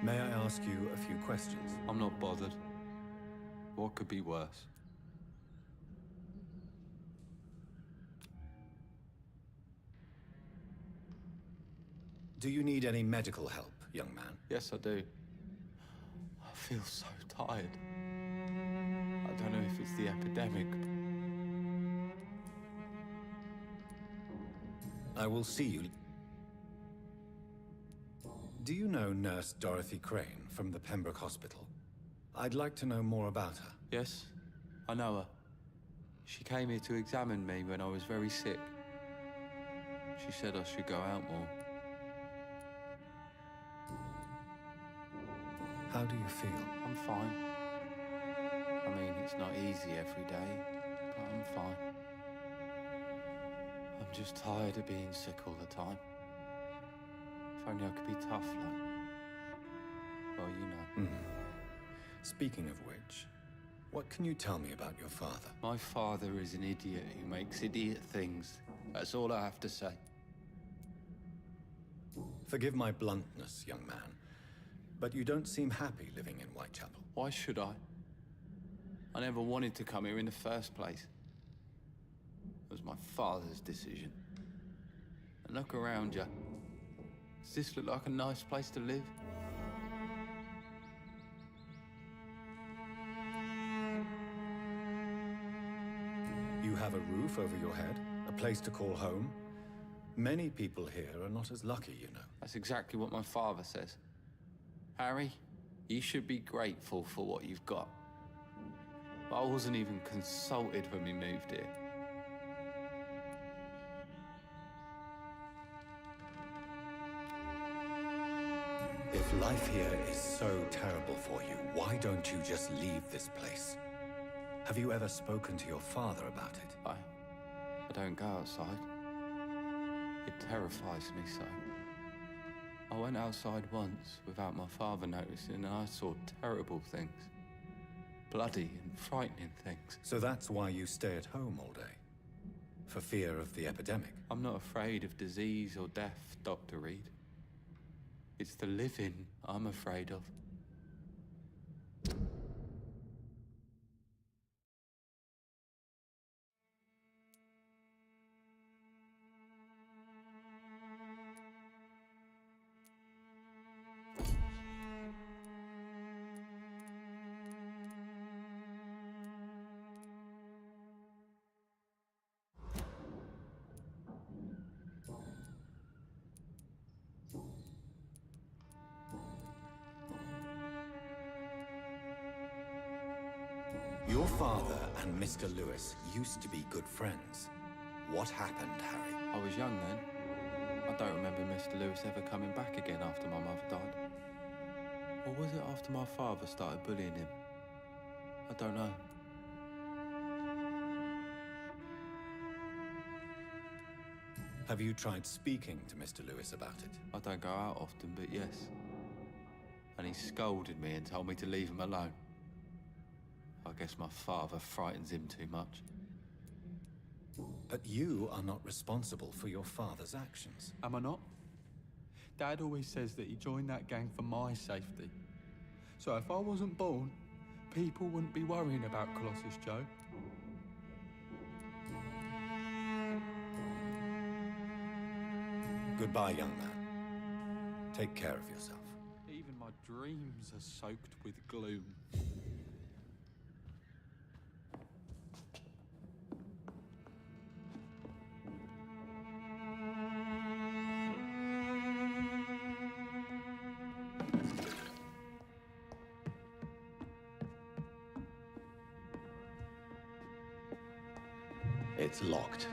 May I ask you a few questions? I'm not bothered. What could be worse? Do you need any medical help, young man? Yes, I do. I feel so tired. I don't know if it's the epidemic. I will see you. Do you know Nurse Dorothy Crane from the Pembroke Hospital? I'd like to know more about her. Yes, I know her. She came here to examine me when I was very sick. She said I should go out more. How do you feel? I'm fine. I mean, it's not easy every day, but I'm fine. I'm just tired of being sick all the time. If only I could be tough, like... Well, you know. Speaking of which, what can you tell me about your father? My father is an idiot who makes idiot things. That's all I have to say. Forgive my bluntness, young man, but you don't seem happy living in Whitechapel. Why should I? I never wanted to come here in the first place. It was my father's decision. And look around you. Does this look like a nice place to live? You have a roof over your head, a place to call home. Many people here are not as lucky, you know. That's exactly what my father says. Harry, you should be grateful for what you've got. But I wasn't even consulted when we moved here. If life here is so terrible for you, why don't you just leave this place? Have you ever spoken to your father about it? I don't go outside. It terrifies me so. I went outside once without my father noticing and I saw terrible things. Bloody and frightening things. So that's why you stay at home all day? For fear of the epidemic? I'm not afraid of disease or death, Dr. Reed. It's the living I'm afraid of. Your father and Mr. Lewis used to be good friends. What happened, Harry? I was young then. I don't remember Mr. Lewis ever coming back again after my mother died. Or was it after my father started bullying him? I don't know. Have you tried speaking to Mr. Lewis about it? I don't go out often, but yes. And he scolded me and told me to leave him alone. I guess my father frightens him too much. But you are not responsible for your father's actions. Am I not? Dad always says that he joined that gang for my safety. So if I wasn't born, people wouldn't be worrying about Colossus Joe. Goodbye, young man. Take care of yourself. Even my dreams are soaked with gloom. It's locked.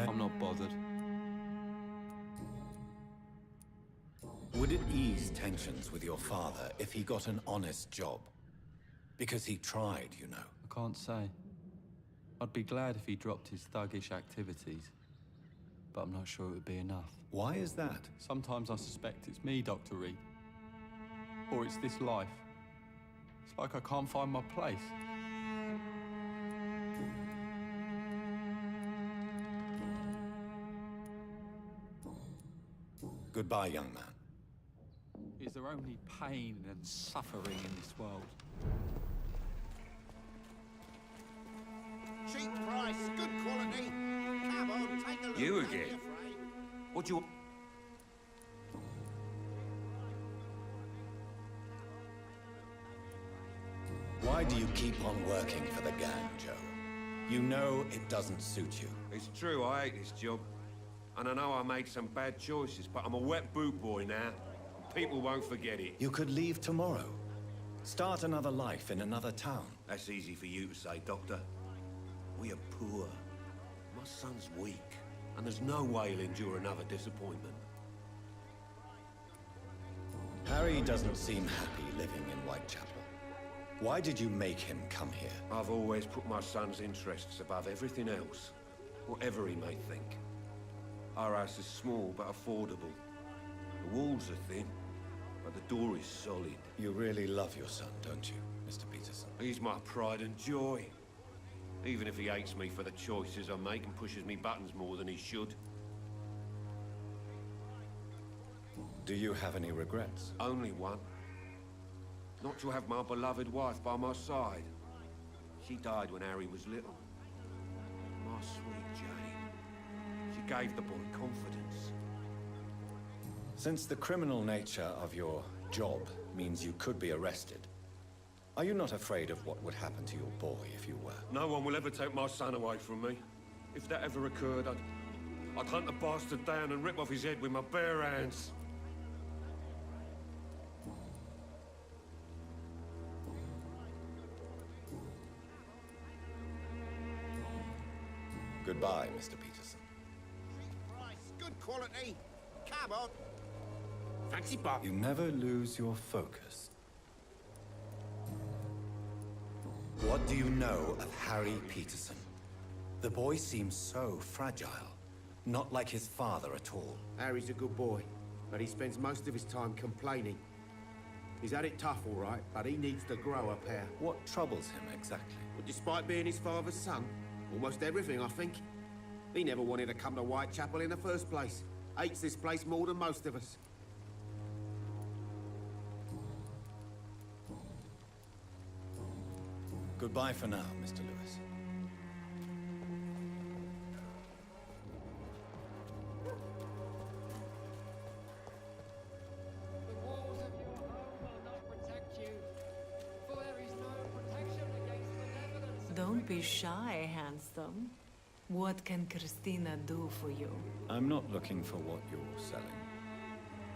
I'm not bothered. Would it ease tensions with your father if he got an honest job? Because he tried, you know. I can't say. I'd be glad if he dropped his thuggish activities, but I'm not sure it would be enough. Why is that? Sometimes I suspect it's me, Dr. Reed. Or it's this life. It's like I can't find my place. Goodbye, young man. Is there only pain and suffering in this world? Cheap price, good quality. Come on, take a look. You don't be again? afraid. What do you... Why do you keep on working for the gang, Joe? You know it doesn't suit you. It's true, I hate this job. And I know I made some bad choices, but I'm a wet boot boy now. And people won't forget it. You could leave tomorrow. Start another life in another town. That's easy for you to say, Doctor. We are poor. My son's weak. And there's no way he'll endure another disappointment. Harry doesn't seem happy living in Whitechapel. Why did you make him come here? I've always put my son's interests above everything else. Whatever he may think. Our house is small but affordable. The walls are thin, but the door is solid. You really love your son, don't you, Mr. Peterson? He's my pride and joy. Even if he hates me for the choices I make and pushes me buttons more than he should. Do you have any regrets? Only one. Not to have my beloved wife by my side. She died when Harry was little. My sweet Jane. She gave the boy confidence. Since the criminal nature of your job means you could be arrested, are you not afraid of what would happen to your boy if you were? No one will ever take my son away from me. If that ever occurred, I'd hunt the bastard down and rip off his head with my bare hands. Goodbye, Mr. Peterson. Cheap price, good quality. Come on. Fancy Bob. You never lose your focus. What do you know of Harry Peterson? The boy seems so fragile. Not like his father at all. Harry's a good boy, but he spends most of his time complaining. He's had it tough, all right, but he needs to grow a pair. What troubles him exactly? But despite being his father's son, almost everything, I think. He never wanted to come to Whitechapel in the first place. Hates this place more than most of us. Goodbye for now, Mr. Lewis. The walls of your home will not protect you, for there is no protection against benevolence. Don't be shy, handsome. What can Christina do for you? I'm not looking for what you're selling.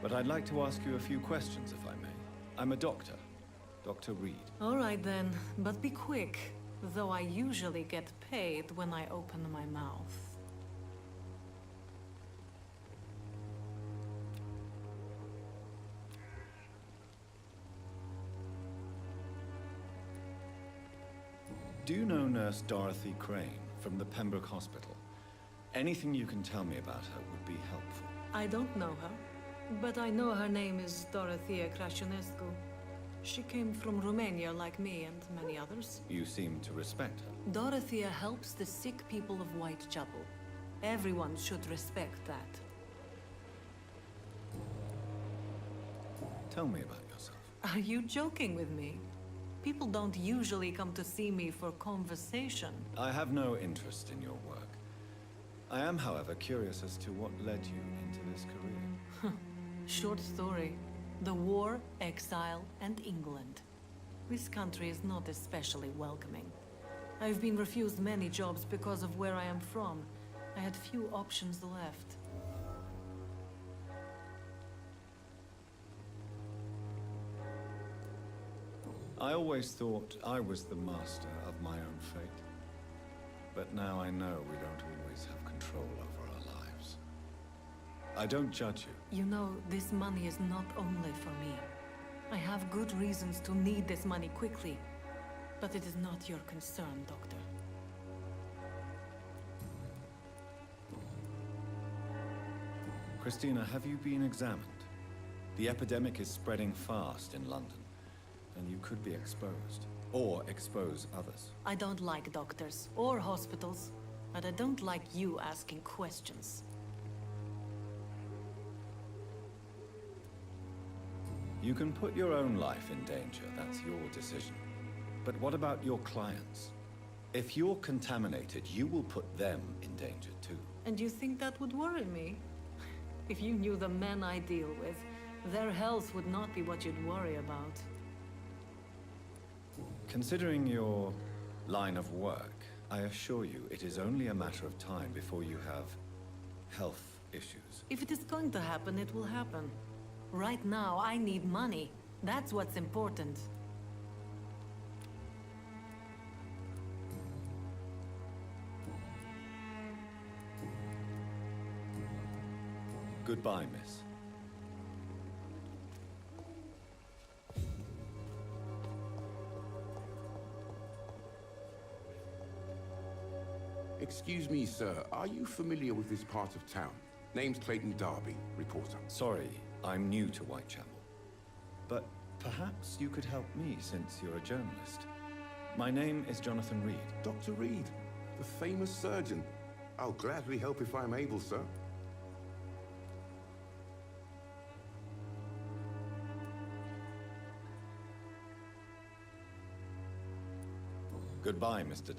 But I'd like to ask you a few questions, if I may. I'm a doctor. Dr. Reed. All right then, but be quick. Though I usually get paid when I open my mouth. Do you know Nurse Dorothy Crane from the Pembroke Hospital? Anything you can tell me about her would be helpful. I don't know her, but I know her name is Dorothea Crăciunescu. She came from Romania like me and many others. You seem to respect her. Dorothea helps the sick people of Whitechapel. Everyone should respect that. Tell me about yourself. Are you joking with me? People don't usually come to see me for conversation. I have no interest in your work. I am, however, curious as to what led you into this career. Short story. The war, exile, and England. This country is not especially welcoming. I've been refused many jobs because of where I am from. I had few options left. I always thought I was the master of my own fate. But now I know we don't always have control over I don't judge you. You know, this money is not only for me. I have good reasons to need this money quickly, but it is not your concern, Doctor. Christina, have you been examined? The epidemic is spreading fast in London, and you could be exposed. Or expose others. I don't like doctors or hospitals, but I don't like you asking questions. You can put your own life in danger, that's your decision. But what about your clients? If you're contaminated, you will put them in danger too. And you think that would worry me? If you knew the men I deal with, their health would not be what you'd worry about. Considering your line of work, I assure you it is only a matter of time before you have health issues. If it is going to happen, it will happen. Right now, I need money. That's what's important. Goodbye, miss. Excuse me, sir. Are you familiar with this part of town? Name's Clayton Darby, reporter. Sorry, I'm new to Whitechapel. But perhaps you could help me since you're a journalist. My name is Jonathan Reed. Dr. Reed, the famous surgeon. I'll gladly help if I'm able, sir. Goodbye, Mr.